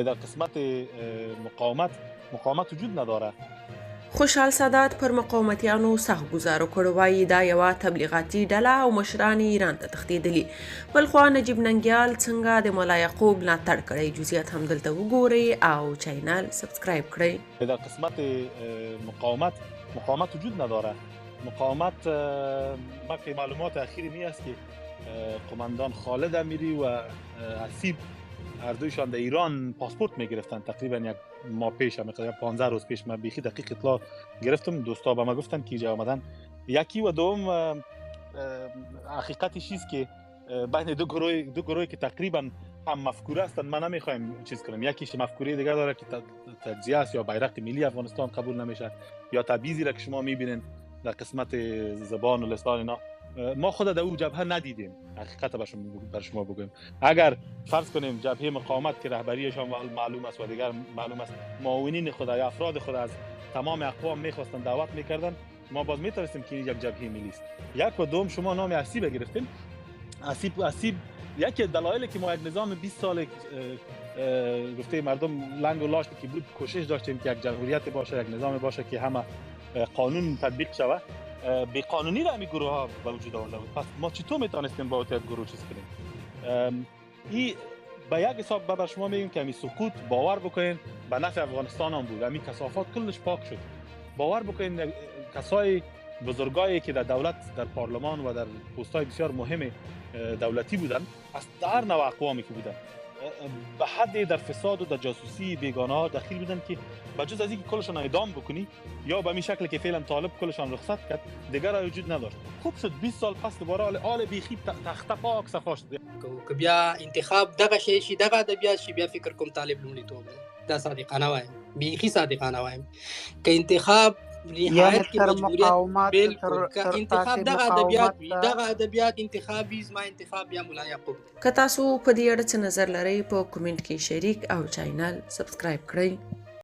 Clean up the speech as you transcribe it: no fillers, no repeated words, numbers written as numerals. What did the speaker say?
در قسمت مقاومت وجود نداره. خوشحال سادات پر مقاومتیانو سخت ګزارو کړی وایي دا یوه تبلیغاتي ډله او مشران ایران ته تښتېدلي. بلخوا نجیب ننګیال څنګه د ملا یعقوب ملاتړ کړی، جزئیات هم دلته وګورئ او چینل سبسکرایب کړئ. در قسمت مقاومت وجود نداره. مقاومت ما که معلومات اخیری می است که قماندان خالد امیری و حسیب هر دویشان در ایران پاسپورت میگرفتن تقریبا یک ماه پیش، 15 روز پیش. من بیخی دقیق اطلاع گرفتم، دوستا به ما گفتن که اینجا آمدن. یکی و دوم حقیقتش چیز که بین دو گروهی که تقریبا هم مفکوره هستند، من نمیخوایم چیز کنم. یکیش مفکوره دیگه داره که تجزیه است یا بیرق ملی افغانستان قبول نمیشه یا تبعیضی را که شما میبینین در قسمت زبان و لسان اینا. ما خود در او جبهه ندیدیم، حقیقت بر شما بگویم. اگر فرض کنیم جبهه مقاومت که رهبریشان معلوم است و دیگر معلوم است، معاونین خود یا افراد خود از تمام اقوام میخواستن دعوت میکردن، ما باز میتونستیم که یک جبهه ملی است. یک و دوم شما نام حسیب گرفتیم. حسیب یکی دلایلی که ما یک نظام 20 سال گفته مردم لنگ و لاشتی که بود کوشش داشتیم که یک جمهوریت باشه، یک نظام باشه که همه قانون تطبیق شود، بی قانونی را همین گروه ها به وجود آورده بود. پس ما چطور میتونستیم با یک گروه چیز کنیم؟ این به یک حساب بر شما میگیم که همین سقوط باور بکنین به نفع افغانستان هم بود. همین کثافات کلش پاک شد. باور بکنین کسای بزرگایی که در دولت، در پارلمان و در پست‌های بسیار مهم دولتی بودن، از در نوع اقوامی که بودن، به حد در فساد و در جاسوسی بیگانه ها دخیل بودن که بجز از اینکه کلشان اعدام بکنی یا به این شکل که فعلا طالب کلشان رخصت کرد دیگر وجود نداشت. خوب شد 20 سال پس دوباره آل بیخی تخته پاک صفا شد. که بیا انتخاب دغه شی شي، دغه ادبیات شي، بیا فکر کوم طالب لومړیتوب دی. دا صادقانه وایم، بیخي صادقانه وایم. که انتخاب نهایت کې مجبوریت بالکل که انتخاب دغه ادبیات وي، دغه ادبیات انتخاب وي، زما انتخاب بیا ملا یعقوب دی. که تاسو په دې اړه څه نظر لرئ په کومنټ کې شریک او چینل سبسکرایب کړئ.